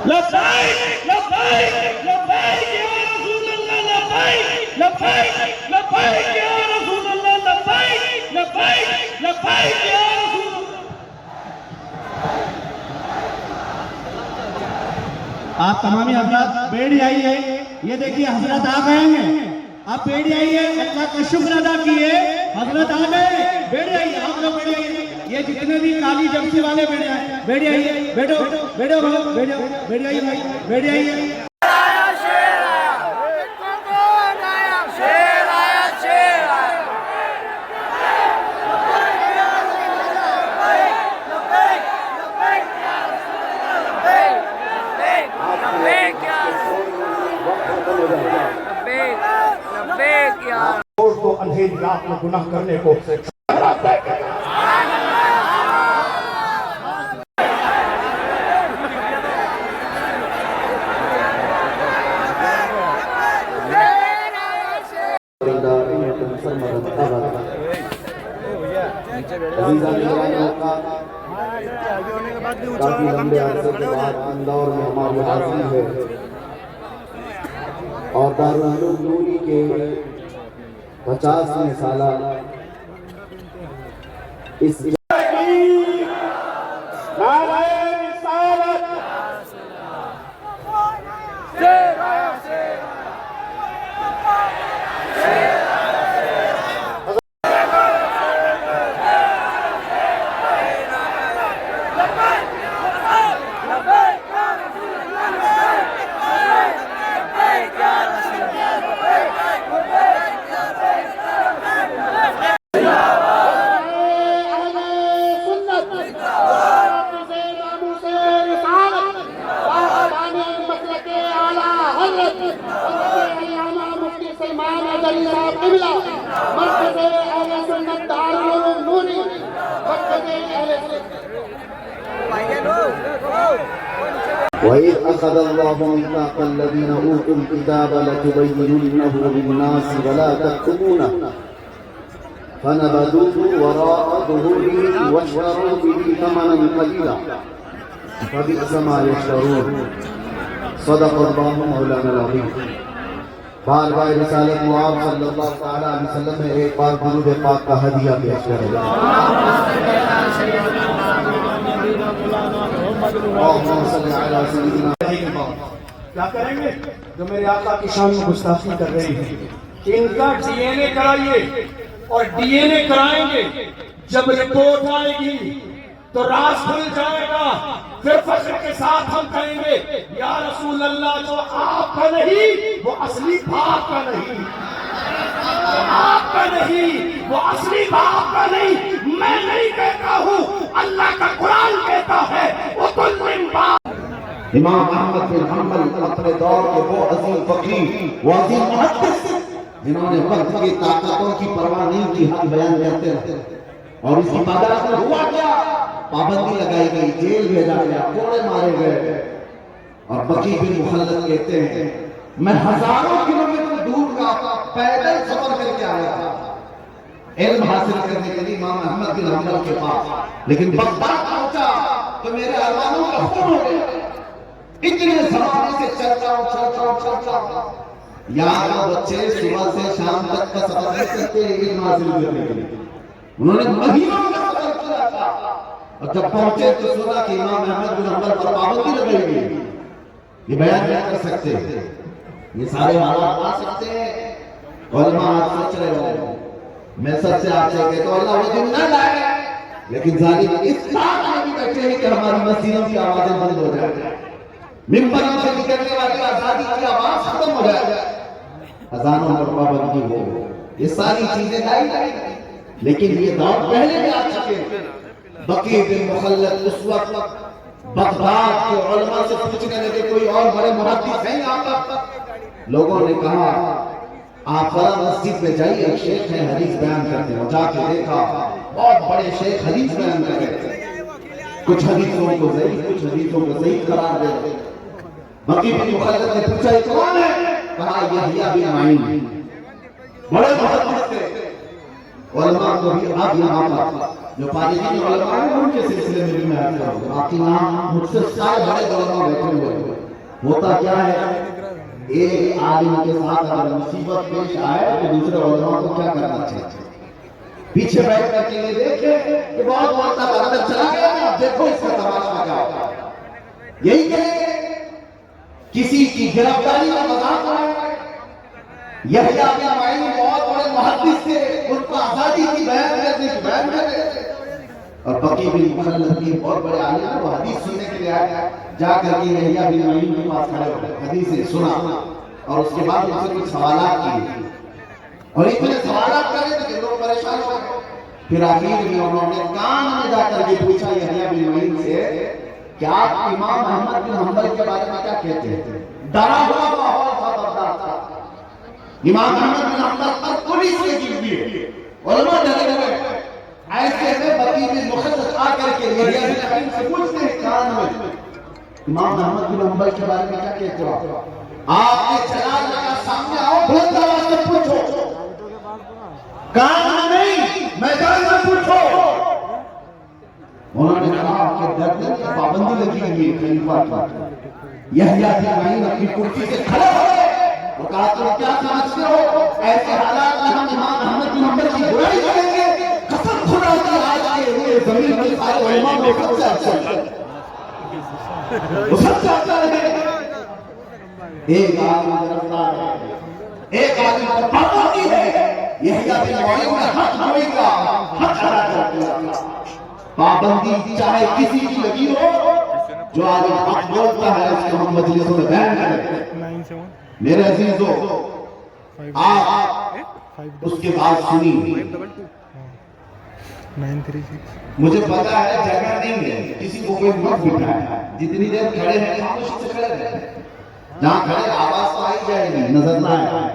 لبیک لبیک لبیک یا رسول اللہ لبیک لبیک لبیک یا رسول اللہ لبیک لبیک لبیک یا رسول اللہ. آپ تمامی حضرات بیٹھ جائیے. یہ دیکھیے حضرت آ گئے ہیں. آپ بیٹھ جائیے. اللہ کا شکر ادا کیے. حضرت آ گئے. بیٹھ جائیے. آپ لوگ بیٹھ جائیے. یہ جتنے بھی کالی جرسی والے بیٹھ جائیں. بیٹھ جائیے. بیٹھو بیٹھو بیٹھو. بیٹھ جائیے بھائی. بیٹھ جائیے. تو اندھیری رات میں گناہ کرنے کو کافی لمبے عرصے کے بعد اندور میں ہماری حاضری ہے اور دارالعلوم نوری کے 50ویں سالہ اس وَإِذْ أَخَذَ اللَّهُ مِيثَاقَ الَّذِينَ أُوتُوا الْكِتَابَ لَتُبَيِّنُنَّهُ لِلنَّاسِ وَلَا تَكْتُمُونَهُ فَنَبَذُوهُ وَرَاءَ ظُهُورِهِمْ وَاشْتَرَوْا بِهِ ثَمَنًا قَلِيلًا فَبِئْسَ مَا يَشْتَرُونَ. صدق اللہ مولانا العظیم. بارگاہ رسالت معاب صلی اللہ تعالیٰ علیہ وسلم میں ایک بار درود پاک کا ہدیہ پیش کریں. کیا کریں گے جو میرے آقا کی شان میں گستاخی کر رہے ہیں؟ ان کا ڈی این اے کرائیے اور ڈی این اے کرائیں گے. جب رپورٹ آئے گی تو راز کھل جائے گا. پھر فخر کے ساتھ ہم کہیں گے یا رسول اللہ جو آپ کا نہیں وہ اصلی باپ کا نہیں. آپ کا نہیں وہ اصلی باپ کا نہیں. میں نہیں کہتا ہوں, اللہ کا قرآن کہتا ہے. امام احمد بن حنبل اپنے دور کے وہ عظیم فقیہ وہ عظیم محدث جنہوں نے وقت کی طاقتوں کی پرواہ نہیں کی, حق بیان کرتے رہتے. اور اس کی تعداد میں ہوا کیا؟ پابندی لگائی گئی, جیل بھیجا گیا, کوڑے مارے گئے. اور بقی بن مخلد کہتے ہیں میں ہزاروں کلومیٹر دور کا پیدل سفر کر کے آیا تھا علم حاصل کرنے کے لیے امام احمد بن حنبل کے پاس. لیکن بغداد پہنچا تو میرے ارمانوں کا خون ہو گیا. اتنے زمانے سے چلتا ہوں. یہاں بچے صبح سے شام تک کا سفر کرتے ہیں علم حاصل کرنے کے لیے. انہوں نے مہینوں کا سفر کیا تھا. اور جب پہنچے تو سنا کہ امام احمد بن حنبل پر پابندی لگائی گئی. یہ بیان کیا کر سکتے ہیں؟ یہ سارے حالات آ سکتے ہیں. علماء آج سوچ رہے ہوں میں سب سے آپ سے کہتا ہوں اللہ وہ دن نہ لائے, لیکن ظالم اس طرح میں بھی بیٹھے ہیں کہ ہماری مسجدوں کی آوازیں بند ہو جائیں, ممبروں سے نکلنے والی آزادی کی آواز ختم ہو جائے, اذانوں پر پابندی ہو. یہ ساری چیزیں لائی جائیں. لیکن یہ دور پہلے بھی آ چکے ہیں. بقی بن مخلد اس وقت بغداد کے علماء سے پوچھنے لگے کوئی اور بڑے محدث ہیں یہاں پر؟ لوگوں نے کہا آپ فلاں مسجد میں جائیے, شیخ ہیں حدیث بیان کرتے ہیں. جا کے دیکھا بہت بڑے شیخ حدیث بیان کر رہے تھے. کچھ حدیثوں کو ضعیف کچھ حدیثوں کو صحیح قرار دے رہے. بقی بن مخلد نے پوچھا یہ کون ہے؟ کہا یحییٰ بن معین. بڑے محدث تھے. علماء کو بھی اب یہاں پر جو فارغین علماء ہیں ان کے سلسلے میں بھی میں آتا ہوں. باقی نام مجھ سے سارے بڑے علماء بیٹھے ہوئے. ہوتا کیا ہے ایک عالم کے ساتھ اگر مصیبت پیش آئے تو دوسرے علماء کو کیا کرنا چاہیے؟ پیچھے بیٹھ کر کے یہ دیکھیں کہ بہت بڑا اندر چلا گیا نا، دیکھو اس کا تماشا کیا ہوگا. یہی کہ کسی کی گرفتاری کا مذاق اڑایا. یحییٰ بن معین بہت بڑے محدث تھے، ان کو آزادی کی بیان کرتے تھے. اور بقی بن مخلد بھی بہت بڑے عالم ہیں، وہ حدیث سننے کے لیے آئے. جا کر کے یحییٰ بن معین کے پاس کھڑے ہوئے، حدیث سنا اور اس کے بعد ان سے کچھ سوالات کیے. اور اتنے سوالات کرے تھے کہ لوگ پریشان ہو گئے. پھر آخر میں انہوں نے کان میں جا کر کے پوچھا یحییٰ بن معین سے کہ آپ امام احمد بن حنبل کے بارے میں کیا کہتے ہیں؟ ڈرا ہوا ماحول تھا، بردار تھا. امام احمد بن حنبل پر پولیس نے گر دی، علماء ڈرے ہوئے. ایسے میں بقی بن مخلد آ کر کے یحییٰ بن معین سے پوچھتے ہیں کان میں امام احمد بن حنبل کے بارے میں کیا کہتے ہو؟ آپ کے جلال کا سامنے آؤ، بلند آواز سے پوچھو، کان میں نہیں میدان میں پوچھو. انہوں نے کہا کہ درد کی پابندی لگی ہوئی ہے خلیفہ کی. یحییٰ بن معین اپنی کرسی سے کھڑے ہوئے. وہ کہا تم کیا سمجھتے ہو ایسے حالات میں ہم امام احمد بن حنبل کی برائی کریں گے؟ قسم خدا کی آج کے ہوئے زمین کے سارے علماء میں سب سے اچھا وہ سب سے اچھا ہے. ایک عالم گرفتار ہے، ایک عالم پر پابندی ہے. یحییٰ بن معین نے حق جوئی کا حق ادا کر دیا. پابندی چاہے کسی کی لگی ہو، جو عالم حق بولتا ہے اس کو ہم مجلسوں میں بیان کریں. میرے عزیزو، آپ اس کے بعد سنی. مجھے پتا ہے جگہ نہیں ہے، کسی کو کوئی مت بٹھایا. جتنی دیر کھڑے ہیں خاموشی سے کھڑے رہے، جہاں کھڑے آواز تو آئی جائے گی، نظر نہ آئے.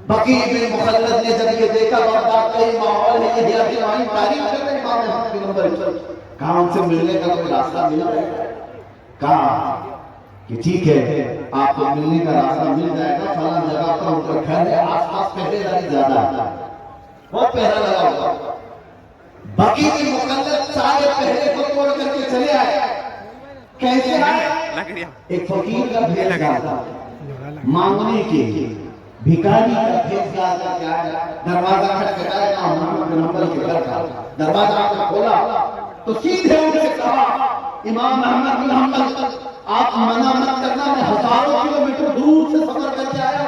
بقی بن مخلد نے جب یہ دیکھا بغداد کا یہ ماحول ہے، یحییٰ بن معین تعریف کر رہے ہیں امام احمد بن حنبل. کہاں ان سے ملنے کا کوئی راستہ مل رہا ہے؟ کہا کہ ٹھیک ہے آپ کو ملنے کا راستہ مل جائے گا، فلاں جگہ پر ان کا گھر ہے، آس پاس پہرے داری زیادہ ہے، بہت پہرا لگا ہوا. بقی بن مخلد سارے پہرے کو توڑ کر کے چلے آئے. کیسے آئے؟ ایک فقیر کا بھیجگار تھا مانگنے کے لیے. بھکاری کا بھیجگار کا کیا ہے؟ دروازہ کھٹکھٹایا امام احمد بن حنبل کے گھر کا. دروازہ آپ نے کھولا تو سیدھے ان سے کہا امام احمد بن حنبل آپ منع مت کرنا، میں ہزاروں کلومیٹر دور سے سفر کر کے آیا.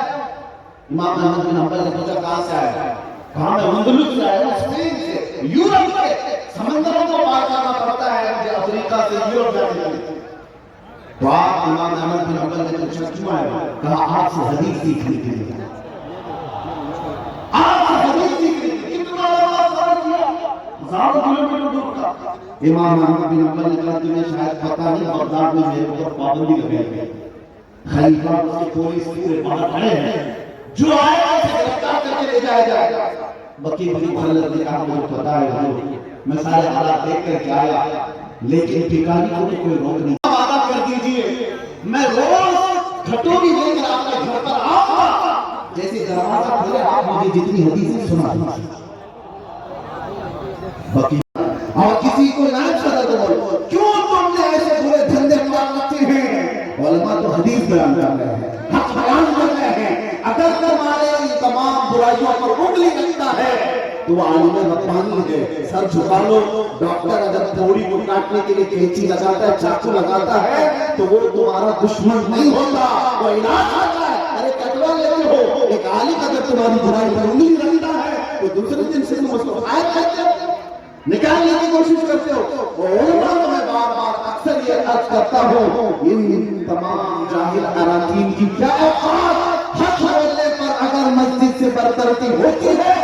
امام احمد بن حنبل نے پوچھا کہاں سے آیا؟ کہا میں اندلس سے آیا ہوں، اسپین سے، یورپ سے. سمندروں کو پار کرنا پڑتا ہے مجھے افریقہ سے یورپ جانے کے لیے. تو آپ امام احمد بن حنبل نے پوچھا کیوں آئے؟ کہا آپ سے حدیث سیکھنے کے لیے. آپ سے حدیث سیکھنے کے لیے. کتنا لمبا سفر کیا، ہزاروں کلومیٹر دور کا. امام احمد بن حنبل نے کہا تمہیں شاید پتہ نہیں بغداد میں میرے اوپر پابندی لگائی گئی. خلیفہ اس کے پولیس پورے باہر کھڑے ہیں، جو آئے اسے گرفتار کر کے لے جایا جائے. بقی بن مخلد نے کہا مجھے پتہ ہے حضور، میں سارے حالات دیکھ کر کے آیا، لیکن بھکاری کو تو کوئی روک نہیں. وعدہ کر دیجئے میں روز گھٹوری لے کر آپ کے گھر پر آؤں گا، جیسے دروازہ کھولے آپ مجھے جتنی حدیثیں سنا دیجئے. بقی اور کسی کو نہ چھڑا دو، کیوں تم نے ایسے برے دھندے کرتے ہیں؟ علماء تو حدیث بیان کر رہے ہیں، حق بیان کر رہے ہیں. اگر تمہارے ان تمام برائیوں پر انگلی رکھتا ہے تو وہ عالم ربانی ہے. سر جھکا لو. ڈاکٹر اگر تھوڑی کو کاٹنے کے لیے کینچی لگاتا ہے، چاقو لگاتا ہے تو وہ تمہارا دشمن نہیں ہوتا، وہ علاج ہوتا ہے. ارے کٹوا لیتے ہو. ایک عالم اگر تمہاری برائی پر انگلی رکھتا ہے تو دوسرے دن سے تم اس کو فائد کرتے ہو، نکالنے کی کوشش کرتے ہو. علماء کو میں بار بار اکثر یہ عرض کرتا ہوں، ان تمام جاہل اراکین کی کیا اوقات. حق بولنے پر اگر مسجد سے برطرفی ہوتی ہے،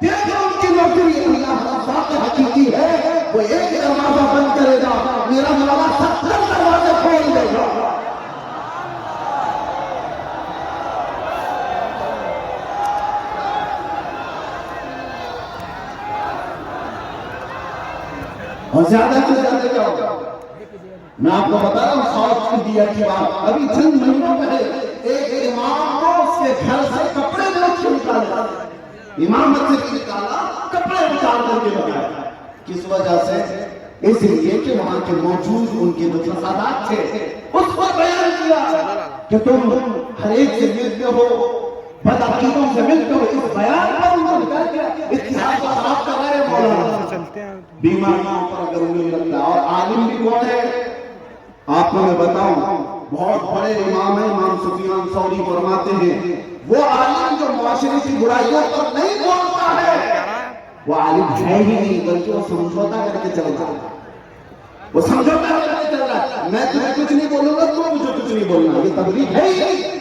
دیکھو ان کی نوکری اللہ ذات حقیقی ہے. وہ ایک دروازہ بند کرے گا، میرا مولا 70 دروازے کھول دے گا. اور زیادہ سے زیادہ کیا ہوگا؟ میں آپ کو بتا رہا ہوں ساؤتھ انڈیا کی بات. ابھی چند مہینوں پہلے ایک امام کو اس کے گھر سے کپڑے میں سے نکالا، امامت سے نکالا، کپڑے اتار کر کے بتایا. کس وجہ سے؟ اس لیے کہ وہاں کے موجود ان کے جو فسادات تھے اس پر بیان کیا کہ تم ہر ایک سے ملتے ہو، بدعقیدوں سے ملتے ہو، اس بیان پر ان کو نکال کے اتحاد کو خراب کر رہے ہیں مولانا۔ بیماریوں پر اگر انہیں لگتا ہے، اور عالم بھی کون ہے آپ کو میں بتاؤں، بہت بڑے امام ہیں، امام سفیان ثوری فرماتے ہیں وہ عالم جو معاشرے کی برائیوں پر نہیں بولتا ہے وہ عالم ہے ہی نہیں، بلکہ وہ سمجھوتا کر کے چلتا ہے، وہ سمجھوتا کر کے چل رہا ہے۔ میں تمہیں کچھ نہیں بولوں گا، تو مجھے کچھ نہیں بولنا، یہ تبلیغ ہے ہی نہیں۔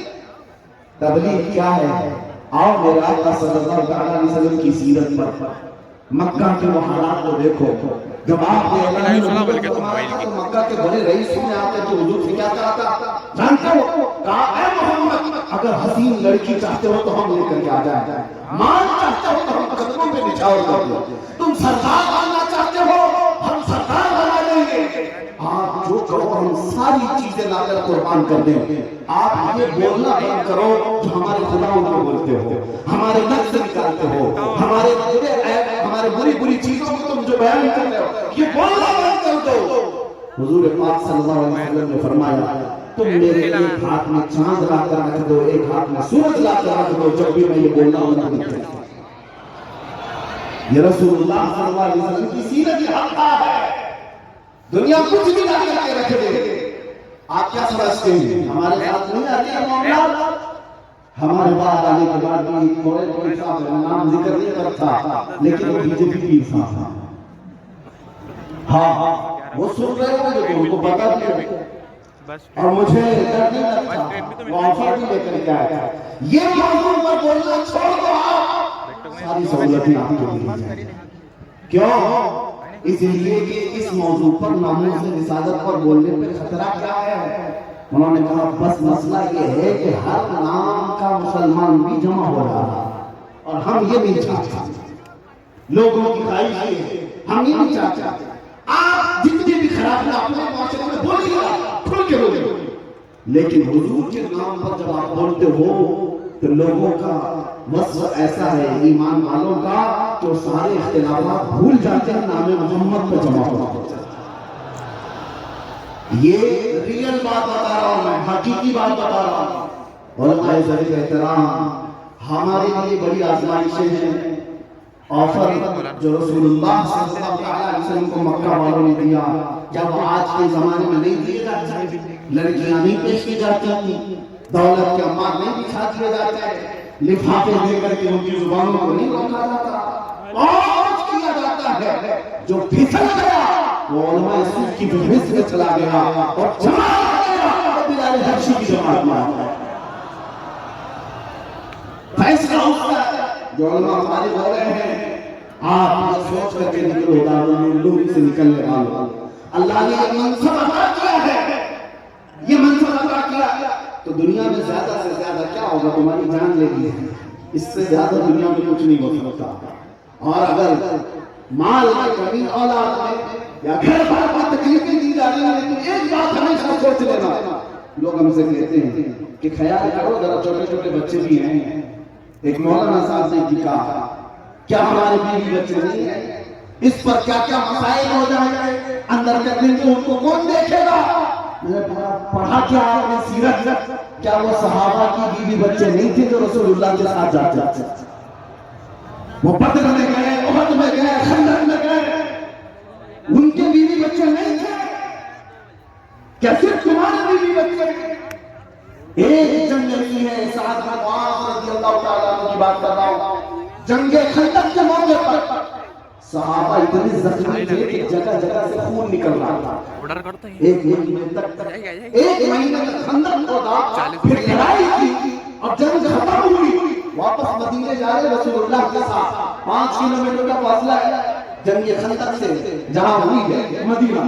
تبلیغ کیا ہے؟ آؤ میرے آقا صلی اللہ علیہ وسلم کی سیرت پر مکہ کے وہ حالات کو دیکھو۔ جب آپ نے مکہ کے بڑے رئیسوں نے آتے کہ حضور سے کیا کہا تھا جانتے ہو؟ کہا اے محمد اگر حسین لڑکی چاہتے ہو تو ہم لے کر کے آ جائیں، مال چاہتے ہو تو ہم قدموں پہ نچھاور کر دو، تم سردار بننا چاہتے ہو ہم سردار بنا دیں گے، آپ جو کہو ہم ساری چیزیں لا کر قربان کر دیں۔ آپ یہ بولنا بند کرو جو ہمارے خداؤں کو بولتے ہو، ہمارے نفس نکالتے ہو، ہمارے برے عیب، ہمارے بری بری چیزوں کو تم جو بیان کر رہے ہو یہ بولنا بند کر دو۔ حضور پاک صلی اللہ علیہ وسلم نے فرمایا تم میرے ایک ہاتھ میں چاند لا کر رکھ دو، ایک ہاتھ میں سورج لا کر رکھ دو، جب بھی میں یہ بولنا بند نہیں کرتا۔ یہ رسول اللہ صلی اللہ علیہ وسلم کی سیرت کی حقہ ہے، دنیا کچھ بھی لا کر کے رکھ دے۔ آپ کیا سمجھتے ہیں ہمارے ساتھ نہیں آتی ہے معاملات؟ ہمارے بعد آنے کے بعد بھی کوئی صاحب نام ذکر نہیں کرتا لیکن وہ بی جے پی پیر صاحب ہیں، ہاں وہ سن رہے ہوں جو ان کو پتا بھی ہے، اور مجھے ڈر نہیں لگتا، وہ آفر بھی لے کر کے آیا یہ موضوع پر بولنا چھوڑ دو، آپ ساری سہولتیں آپ کو مل جائیں۔ کیوں؟ اس لیے کہ اس موضوع پر ناموس رسالت پر بولنے پر خطرہ کیا ہے؟ انہوں نے کہا بس مسئلہ یہ ہے کہ ہر نام کا مسلمان بھی جمع ہو رہا ہے اور ہم یہ نہیں چاہتے، لوگوں کی خواہش ہے ہم یہ نہیں چاہتے۔ آپ جتنے بھی خراب نہ اپنے معاشرے میں بولیے گا کھل کے بولیے، لیکن حضور کے نام پر جب آپ بولتے ہو تو لوگوں کا وصف ایسا ہے ایمان والوں کا کہ وہ سارے اختلافات بھول جاتے ہیں، نام محمد پر جمع ہوتے ہیں۔ یہ ریئل بات بتا رہا ہوں، میں حقیقی بات بتا رہا ہوں۔ علماء ذریعہ احترام ہمارے لیے بڑی آزمائشیں ہیں۔ آفر جو رسول اللہ صلی اللہ علیہ وسلم کو مکہ والوں نے دیا، جب آج کے زمانے میں نہیں دیے جاتے، لڑکیاں نہیں پیش کی جاتی تھی، دولت کے امار نہیں دکھا دیے جاتے، لفافے دے کر کے ان کی زبانوں کو نہیں روکا جاتا، اور کیا جاتا ہے جو پھسل گیا وہ علماء سود کی بحث میں چلا گیا اور جماعت گیا بلال حبشی کی جماعت میں آتا ہے۔ فیصلہ ہوتا ہے جو علماء ہمارے ہو رہے ہیں، آپ یہ سوچ کر کے نکلو دارالعلوم سے نکلنے والوں، اللہ نے یہ منصب عطا کیا ہے، یہ منصب عطا کیا تو دنیا میں زیادہ سے زیادہ کیا ہوگا؟ تمہاری جان لے لی ہے، اس سے زیادہ دنیا میں کچھ نہیں ہو سکتا۔ اور اگر مال میں کمی اولاد میں یا گھر بار میں تکلیفیں دی جا رہی ہیں تو ایک بات ہمیشہ سوچ لینا، لوگ ہم سے کہتے ہیں کہ خیال کرو ذرا چھوٹے چھوٹے بچے بھی ہیں، ایک مولانا صاحب نے کہا کیا ہمارے بیوی بچے نہیں ہیں؟ اس پر کیا کیا مسائل ہو جائیں گے اندر کرنے کے، ان کو کون دیکھے گا؟ میں نے پڑھا کیا آپ نے سیرت، کیا وہ صحابہ کی بیوی بچے نہیں تھے جو رسول اللہ کے ساتھ جاتے تھے؟ وہ بدر میں گئے، احد میں گئے، خندق میں گئے، ان کے بیوی بچے نہیں تھے؟ کیا صرف تمہارے بیوی بچے؟ ایک جنگ نہیں ہے، سعد بن معاذ رضی اللہ تعالیٰ عنہ کی بات کر رہا ہوں، جنگ خندق کے موقع پر صحابہ اتنے زخمی تھے کہ جگہ جگہ سے خون نکل رہا تھا، ایک مہینے تک خندق ہوتا، پھر لڑائی کی اور جنگ ختم ہوئی، واپس مدینے جا رہے رسول اللہ کے ساتھ، 5 کلومیٹر کا فاصلہ ہے جنگ خندق سے جہاں ہوئی ہے مدینہ،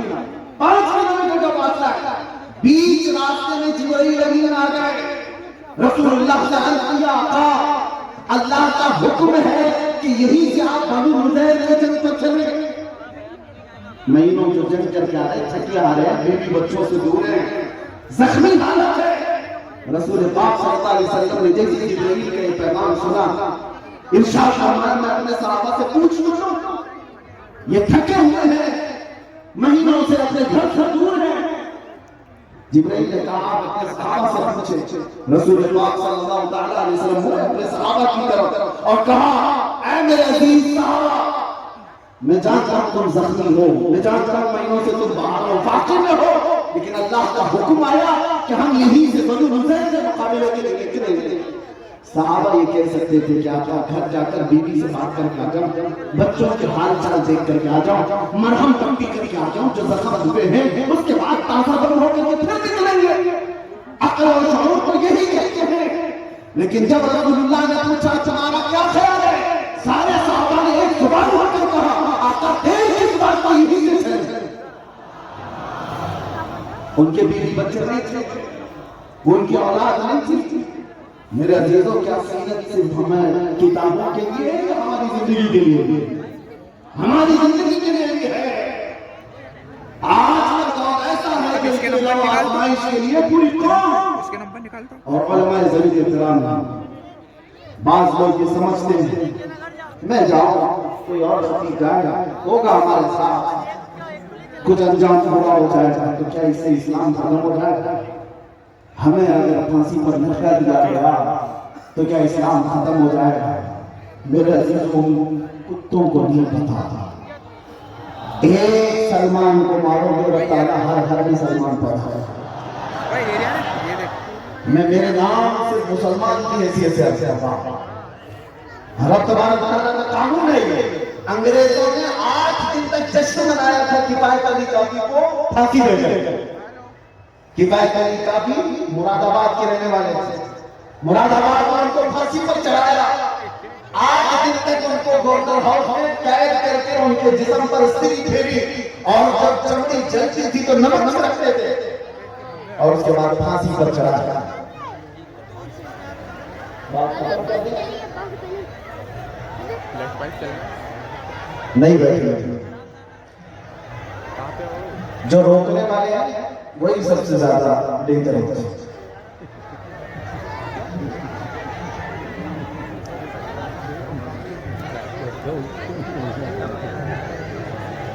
5 کلومیٹر کا فاصلہ ہے، بیچ راستے میں جبرائیل امین آ گئے، رسول اللہ سے عرض کیا آقا اللہ کا حکم ہے کہ یہی سے آپ بنو حذیل میں جنگ پر چلے، مہینوں جو جنگ کر کے آ رہے، تھکے آ رہے، بیوی بچوں سے دور ہیں، زخمی حالت ہے، رسول پاک صلی اللہ علیہ وسلم نے جیسے جبرائیل کا پیغام سنا، ارشاد فرمایا میں اپنے صحابہ سے پوچھ لوں یہ تھکے ہوئے ہیں, مہینوں سے اپنے گھر سے دور ہیں. جبرائیل نے کہا آپ اپنے صحابہ سے پوچھے. رسول پاک صلی اللہ تعالیٰ علیہ وسلم نے اپنے صحابہ کی طرف اور کہا اے میرے عزیز صحابہ, میں جانتا ہوں تم زخمی ہو, میں جانتا ہوں مہینوں سے تم باہر ہو, فاقے میں ہو, لیکن اللہ کا حکم آیا کہ ہم یہیں سے بنو نذیر سے مقابلے کے لیے نکلیں. صحابہ یہ کہہ سکتے تھے کہ آپ گھر جا کر بیوی سے بات کر کے آ جاؤ, بچوں کے حال چال دیکھ کر کے آ جاؤ, مرہم پٹی کر کے آ جاؤ جو زخم ہوئے ہیں, اس کے بعد تازہ دم ہو کر کے پھر نکلیں گے. عقل اور شعور تو یہی کہتے ہیں. لیکن جب رسول اللہ نے پوچھا تمہارا کیا خیال ہے, سارے صحابہ نے ایک زبان ہو کر کہا آقا دیر کس بات کو یہی سے ہے. ان کے بیوی بچے نہیں تھے, وہ ان کی اولاد نہیں تھی. میرے عزیزوں, کیا سیرت صرف ہمیں کتابوں کے لیے یا ہماری زندگی کے لیے؟ ہماری زندگی کے لیے ہے. آج کا دور ایسا ہے کہ اس کے علاوہ آزمائش کے لیے پوری قوم اور علماء ذوی احترام ہیں. بعض لوگ یہ سمجھتے ہیں میں جاؤں کوئی اور شخص جائے گا, ہوگا ہمارے ساتھ, کچھ انجام ہوا ہو جائے گا تو کیا اس سے اسلام ختم ہو جائے گا؟ ہمیں اگر پھانسی پر لٹکا دیا گیا تو کیا اسلام ختم ہو جائے گا؟ میرے عزیزوں, کتوں کو نہیں پتا تھا. ایک سلمان کو مارو گے رب تعالیٰ ہر گھر میں سلمان پڑا ہے. میں میرے نام صرف مسلمان کی حیثیت سے کرتا ہوں. رب تبارک و تعالیٰ کا قانون ہے یہ. انگریزوں نے 8 دن تک جشن منایا تھا کفایت علی کافی کو پھانسی دے کر. کفایت علی کافی مراد آباد کے رہنے والے تھے. مراد آباد میں ان کو پھانسی پر چڑھایا. 8 دن تک ان کو گورنر ہاؤس میں قید کر کے ان کے جسم پر استری پھیری, اور جب چمڑی جلتی تھی تو نمک رکھتے تھے, اور اس کے بعد پھانسی پر چڑھایا. نہیں بیٹھے, جو روکنے والے ہیں وہی سب سے زیادہ ڈینجر ہوتے ہیں.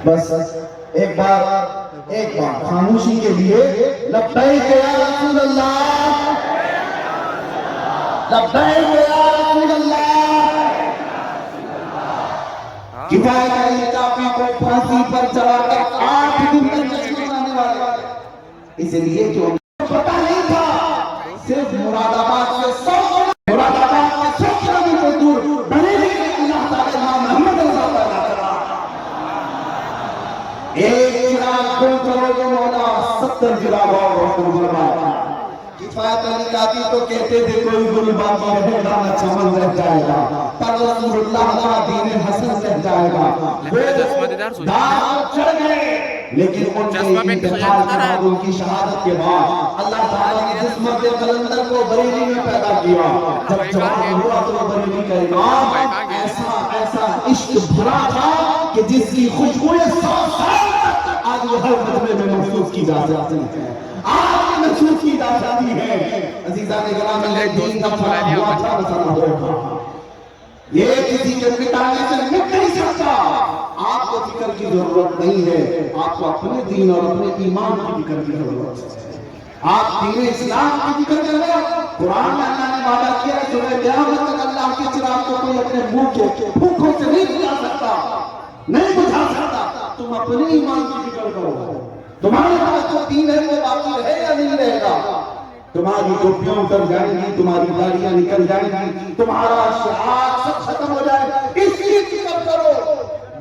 بس ایک بار خاموشی کے لیے لبیک یا رسول اللہ, لبیک یا رسول اللہ. کفایت علی کافی کو پھانسی پر چڑھا کر 8 دن تک جشن منانے والے, اس لیے کہ ان کو پتہ نہیں تھا صرف مراد آباد سے 100 مراد آباد سے 100 کلومیٹر دور بریلی میں اللہ تعالی امام محمد رضا پیدا کرا. ایک چراغ گل کرو گے مولا 70 چراغ اور روشن فرمایا. کفایت علی کافی تو کہتے تھے کوئی گل باقی رہے گا نہ چمن رہ جائے گا, پر رسول اللہ کا دین حسن رہ جائے گا. وہ داغ چڑھ گئے, لیکن ان کے انتقال کے بعد, ان کی شہادت کے بعد اللہ تعالیٰ نے جس مرد قلندر کو بریلی میں پیدا کیا, جب جوان ہوا تو بریلی کا امام ایسا عشق بھرا تھا کہ جس کی خوشبوئیں 100 سال تک آج وہ ہر مجمع میں محسوس کی جا سکتی ہے, آج محسوس کی جا سکتی ہے. عزیزان گرامی, یہ دین کا فنا ہوا تھا مسئلہ ہوگا, یہ کسی کے مٹانے سے مٹ نہیں سکتا. آپ کو فکر کی ضرورت نہیں ہے, آپ کو اپنے دین اور اپنے ایمان کی فکر کی ضرورت ہے. آپ دین اسلام کی فکر کر رہے ہو. قرآن میں اللہ نے وعدہ کیا ہے صبح قیامت تک اللہ کے چراغ کو کوئی اپنے منہ کے بھوکوں سے نہیں بجھا سکتا, نہیں بجھا سکتا. تم اپنے ایمان کی فکر کرو, تمہارے پاس جو دین ہے وہ باقی رہے یا نہیں رہے گا. تمہاری ٹوپیاں اتر جائیں گی, تمہاری داڑیاں نکل جائیں گی, تمہارا شعار سب ختم ہو جائے گا. اس کی فکر کرو.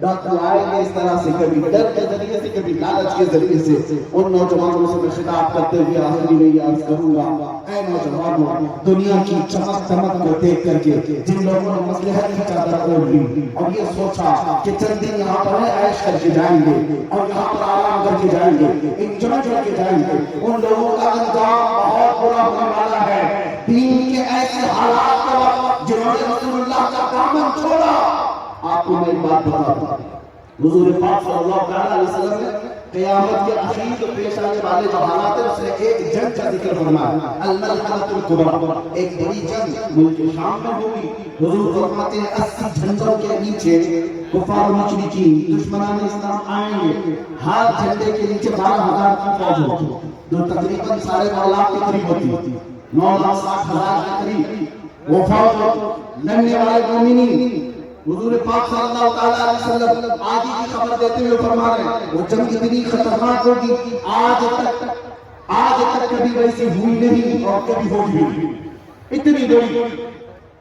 ڈاکٹر آئے گے اس طرح سے, کبھی ڈر کے ذریعے سے, کبھی لالچ کے ذریعے سے. ان نوجوانوں سے میں خطاب کرتے ہوئے آخری میں یہ عرض کروں گا, اے نوجوانوں, دنیا کی چمک دمک کو دیکھ کر کے جن لوگوں نے مصلحت کی چادر اوڑھ لی اور یہ سوچا کہ چند دن یہاں پر عیش کر کے جائیں گے اور یہاں پر آرام کر کے جائیں گے, انجوائے کر کے جائیں گے, ان لوگوں کا انجام بہت برا ہونے والا ہے. دین کے ایسے حالات پر جنہوں نے رسول اللہ کا دامن چھوڑا. آپ کو میں ایک بات بتا دوں, حضور پاک صلی اللہ علیہ وسلم نے قیامت کے اخیر پیش آنے والے جو حالات ہیں اس نے ایک جنگ کا ذکر فرمایا، الملحمۃ الکبریٰ، ایک بڑی جنگ ملک شام میں ہوگی۔ حضور فرماتے ہیں 80 جھنڈوں کے نیچے کفار مشرکین دشمنان اسلام آئیں گے، ہر جھنڈے کے نیچے 12,000 کی فوج ہوگی جو تقریباً 9.5 لاکھ کے قریب ہوتی، 9,60,000 کے قریب وہ فوج لڑنے والے مومنین۔ حضور پاک صلی اللہ تعالیٰ علیہ وسلم آگے کی خبر دیتے ہوئے فرما رہے ہیں وہ جنگ اتنی خطرناک ہوگی آج تک کبھی ویسی ہوئی نہیں اور کبھی ہوگی نہیں، اتنی بڑی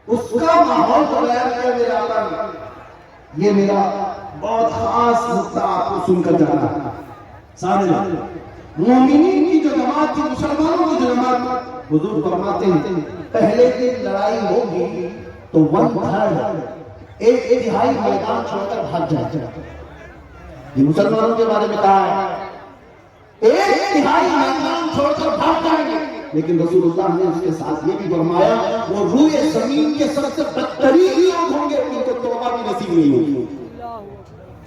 اس کا ماحول تو بیان کیا میرے آقا نے۔ یہ میرا بہت خاص نقطہ آپ کو سن کر جانا ہے۔ سارے مومنین کی جو جماعت تھی، مسلمانوں کی جو جماعت، حضور فرماتے ہیں پہلے دن لڑائی ہوگی تو 1/3 ایک تہائی میدان چھوڑ کر بھاگ جائے۔ یہ مسلمانوں کے بارے میں کہا ہے ایک تہائی میدان چھوڑ کر بھاگ جائیں گے، لیکن رسول اللہ نے اس کے ساتھ یہ بھی فرمایا وہ روئے زمین کے سب سے بدترین لوگ ہوں گے، ان کو توبہ بھی نصیب نہیں ہوگی۔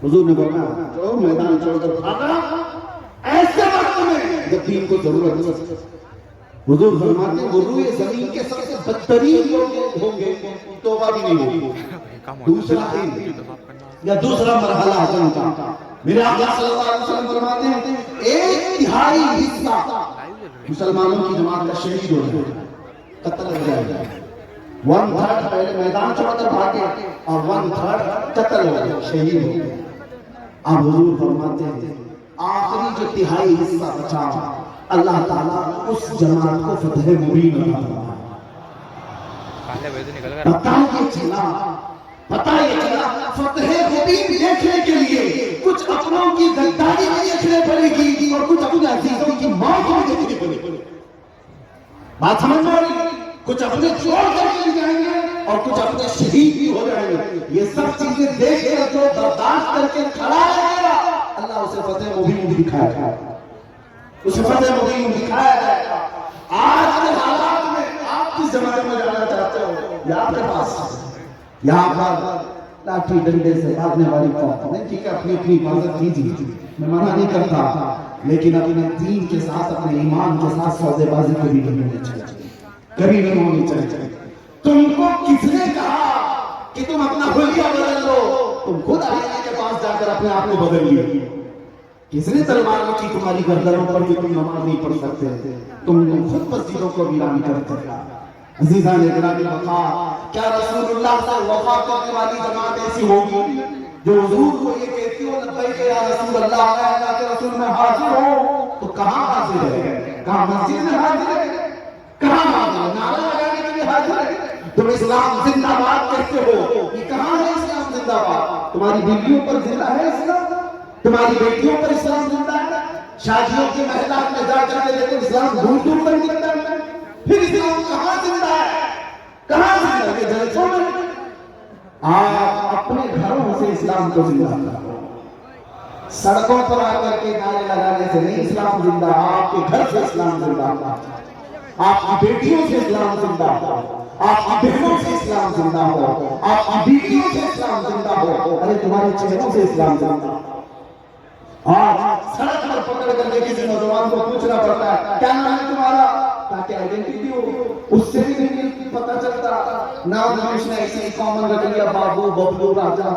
حضور نے فرمایا جو میدان چھوڑ کر بھاگا ایسے وقت میں جب دین کو ضرورت ہے، حضور فرماتے ہیں وہ روئے زمین کے سب سے بدترین لوگ ہوں گے، توبہ بھی نہیں ہوگی۔ دوسرا دن یا دوسرا مرحلہ جنگ کا، میرے آقا صلی اللہ علیہ وسلم فرماتے ہیں ایک تہائی حصہ مسلمانوں کی جماعت کا شہید ہو جائے گا، قتل ہو جائے گا۔ 1/3 پہلے میدان چھوڑ کر بھاگے اور 1/3 قتل ہو گئے، شہید ہو گئے۔ اب حضور فرماتے ہیں آخری جو تہائی حصہ بچا اللہ تعالیٰ اس جماعت کو فتح مبین عطا فرمائے۔ پتہ یہ چلا فتح مبین دیکھنے کے لیے کچھ اپنوں کی غداری بھی دیکھنے پڑے گی اور کچھ اپنے عزیزوں کی موت بھی دیکھنے پڑے گی۔ بات سمجھ میں آ رہی ہے؟ کچھ اپنے چھوڑ کر کے جائیں گے اور کچھ اپنے شہید بھی ہو جائیں گے۔ یہ سب چیزیں دیکھ کر جو برداشت کر کے کھڑا رہے گا اللہ اسے فتح مبین دکھائے گا، اسے فتح مبین دکھایا جائے گا۔ آج کے حالات میں آپ کس زمانے میں جانا چاہتے ہو؟ یا آپ کے پاس یہاں پر لاٹھی ڈنڈے سے بھاگنے والی قوم نہیں، ٹھیک ہے اپنی اپنی حفاظت کیجیے، میں منع نہیں کرتا، لیکن اپنے دین کے ساتھ اپنے ایمان کے ساتھ سودے بازی کبھی نہیں ہونی چاہیے، کبھی نہیں ہونی چاہیے۔ تم کو کس نے کہا کہ تم اپنا حلیہ بدل لو؟ تم خود آئینے کے پاس جا کر اپنے آپ کو بدل لیے۔ کس نے تلوار رکھی تمہاری گردنوں پر کہ تم نماز نہیں پڑھ سکتے؟ تم خود مسجدوں کو ویران کرتے ہیں۔ عزیزان اکرامی وفا، کیا رسول اللہ سے وفا کرنے والی جماعت ایسی ہوگی جو حضور کو یہ کہتی ہو لبیک یا رسول اللہ، اللہ کے رسول میں حاضر ہو؟ تو کہاں حاضر ہے؟ کہاں مسجد میں حاضر ہے؟ کہاں حاضر ہے؟ نعرہ لگانے کے لیے حاضر ہے؟ تم اسلام زندہ باد کہتے ہو، یہ کہاں ہے اسلام زندہ باد؟ تمہاری بیویوں پر زندہ ہے اسلام؟ تمہاری بیٹیوں پر اسلام زندہ ہے؟ شادیوں کے محلات میں جا کر کے دیکھو اسلام دور دور پر زندہ ہے۔ پھر اسلام کہاں زندہ ہے؟ کہاں زندہ ہے؟ جلسوں میں آپ اپنے گھروں سے اسلام کو زندہ کرو، سڑکوں پر آ کر کے نعرے لگانے سے نہیں اسلام زندہ، آپ کے گھر سے اسلام زندہ، آپ کی بیٹیوں سے اسلام زندہ ہو، آپ کی بہنوں سے اسلام زندہ ہو، آپ کی بیٹیوں سے اسلام زندہ ہو، ارے تمہارے چہروں سے اسلام زندہ ہو۔ آج سڑک پر پکڑ کر کے کسی نوجوان کو پوچھنا پڑتا ہے کیا نام ہے تمہارا، تاکہ آئیڈینٹی ہو، اس سے بھی نہیں پتہ چلتا، نام ہمیشہ ایسے ہی کامن رکھ لیا، بابو ببلو راجا،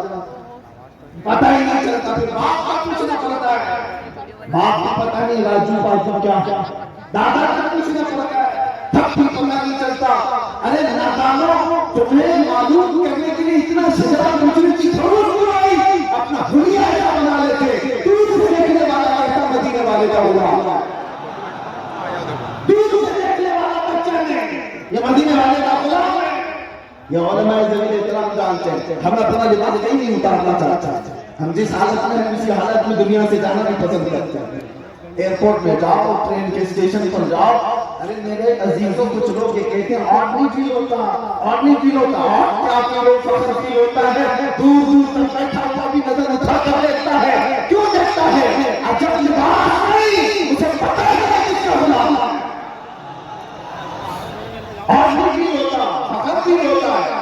پتہ ہی نہیں چلتا۔ پھر باپ کا پوچھنا پڑتا ہے، باپ کا پتہ نہیں راجو باجو کیا، دادا کا پوچھنا پڑتا ہے، تب بھی پتہ نہیں چلتا۔ ارے نادانوں، تمہیں معلوم کرنے کے لیے اتنا شجرہ مجرم کی ضرورت کیوں آئی؟ اپنا حلیہ ایسا بنا لیتے، دور سے دیکھنے والا کہتا مدینے والے کا ہوا، دور سے دیکھنے والا بچہ نے یہ مدینے والے کا غلام ہے۔ یہ علماء زمین احترام جانتے ہیں، ہم اپنا لباس کہیں نہیں اتارنا چاہتے، ہم جس حالت میں ہیں اسی حالت میں دنیا سے جانا بھی پسند کرتے ہیں۔ ایئرپورٹ میں جاؤ، ٹرین کے اسٹیشن پر جاؤ، ارے میرے عزیزوں کچھ لوگ یہ کہتے ہیں اور نہیں فیل ہوتا، اور نہیں فیل ہوتا، اور کیا فیل ہو، فخر فیل ہوتا ہے، دور دور تک بیٹھا ہوا بھی نظر اٹھا کر دیکھتا ہے، کیوں دیکھتا ہے؟ عجب لباس نہیں، اسے پتہ ہے کس کا غلام ہے، اور نہیں فیل ہوتا، فخر فیل ہوتا ہے۔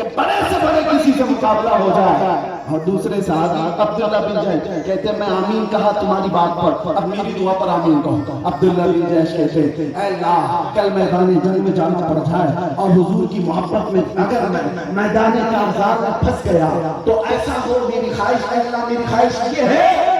کہ بڑے سے بڑے کسی سے مقابلہ ہو جائے. اور دوسرے صحابی عبداللہ بن جیش کہتے ہیں میں آمین کہا تمہاری بات پر, اب میری دعا پر آمین کہو. عبداللہ بن جیش کہتے ہیں اے اللہ کل میدان جنگ میں جانا پڑ جائے اور حضور کی محبت میں اگر میں میدان کارزار میں پھنس گیا تو ایسا ہو میری خواہش, اے اللہ میری خواہش یہ ہے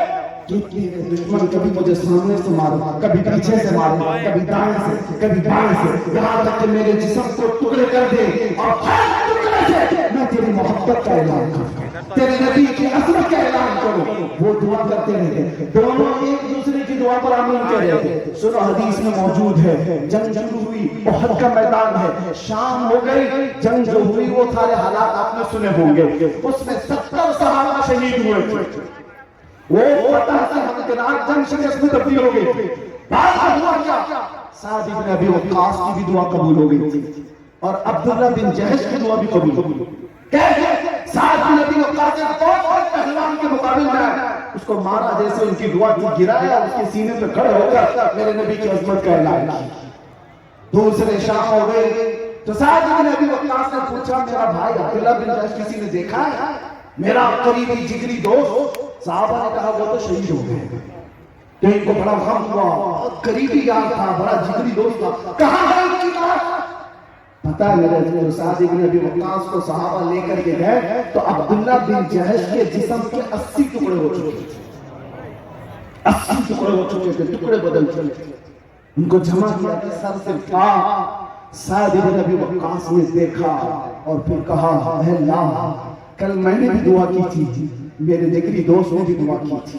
کہ دشمن کبھی مجھے سامنے سے مارے, کبھی پیچھے سے مارے, کبھی دائیں سے, کبھی بائیں سے, یہاں تک کہ میرے جسم کو ٹکڑے کر دے اور ہر ٹکڑے سے میں تیری محبت کا اعلان کروں, تیرے نبی کی عظمت کا اعلان کروں. وہ دعا کرتے رہتے, دونوں ایک دوسرے کی دعا پر آمین کہہ رہے تھے. سنو حدیث میں موجود ہے جنگ شروع ہوئی, احد کا میدان ہے, شام ہو گئی, جنگ جو ہوئی وہ سارے حالات آپ نے سنے ہوں گے. اس میں 70 صحابہ شہید ہوئے تھے. وہ فتح سے ہمکنار جنگ شکست میں تبدیل ہو گئی. بعد ہوا کیا, سعد بن ابی وقاص کی بھی دعا قبول ہو گئی تھی اور عبداللہ بن جہش کی دعا بھی قبول ہو گئی. کیسے سعد بن ابی وقاص نے بہت بڑے پہلوان کے مقابل میں اس کو مارا, جیسے ان کی دعا تھی, گرایا, اس کے سینے پہ کھڑے ہو کر میرے نبی کی عظمت کا اعلان کیا. دوسرے شام ہو گئے تو سعد بن ابی وقاص نے پوچھا میرا بھائی عبداللہ بن جہش کسی نے دیکھا ہے, میرا قریبی جگری دوست. صحابہ نے کہا وہ تو شہید ہو گئے. تو ان کو بڑا غم ہوا, بہت قریبی یار تھا, بڑا جگری دوست تھا, کہاں ہے ان کی بات؟ پتہ ہے میرے حضور سعد بن ابی وقاص کو صحابہ لے کر کے گئے تو عبداللہ بن جہش کے جسم کے 80 ٹکڑے ہو چکے تھے, 80 ٹکڑے ہو چکے تھے, ٹکڑے بدل چکے تھے. ان کو جمع کیا کہ سر سے پا. سعد بن ابی وقاص نے دیکھا اور پھر کہا اے اللہ کل میں نے بھی دعا کی تھی, میرے جگری دوست نے بھی دعا کی تھی,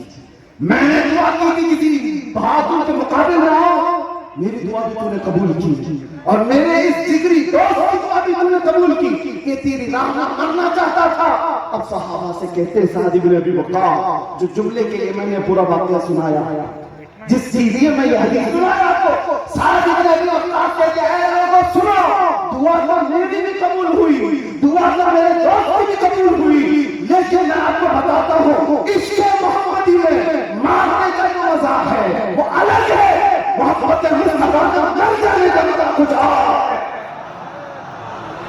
میں نے دعا کی تھی کسی بہادر کے مقابل میں آؤ, میری دعا بھی تو نے قبول کی اور میرے اس جگری دوست کی دعا بھی تو نے قبول کی کہ تیری راہ میں مرنا چاہتا تھا. اب صحابہ سے کہتے سعد بن ابی وقاص جو جملے کے لیے میں نے پورا واقعہ سنایا, جس چیز میں یہ حدیث سنایا آپ کو, سعد بن ابی وقاص کہتے ہیں اے لوگوں سنو, دعا تو میری بھی قبول ہوئی, دعا تو میرے دوست کی بھی قبول ہوئی, لیکن میں آپ کو بتاتا ہوں عشق محمدی میں مارنے کا جو مزہ ہے وہ الگ ہے, محبت مصطفیٰ کا مر جانے کا مزہ کچھ اور ہے,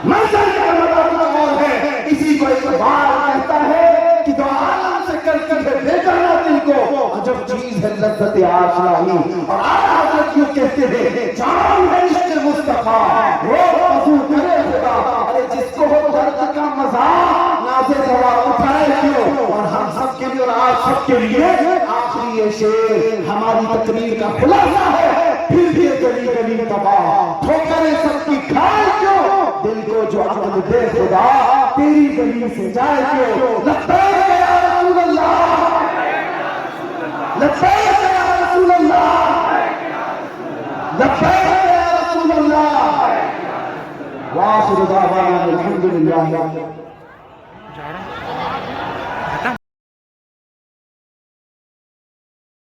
مر جانے کا مزہ کچھ اور ہے. اسی کو اقبال کہتا ہے کہ جو عالم سے کرتی ہے بے جانا دل کو عجب چیز ہے لذت آشنائی. اور آیا حضرت یوں کہتے ہیں جان ہے عشق مصطفیٰ رو وضو کرے خدا, ارے جس کو ہو درد کا مزہ نازے دوا اٹھائے کیوں. اور ہم سب کے لیے اور آپ سب کے لیے آخری یہ شعر ہماری تقریر کا خلاصہ ہے, پھر بھی گلی گلی تباہ ٹھوکریں سب کی کھائے کیوں, دل کو جو عقل دے خدا تیری گلی سے جائے کیوں. لبیک یا رسول اللہ, لبیک یا رسول اللہ, لبیک یا رسول اللہ. وآخر دعوانا الحمدللہ.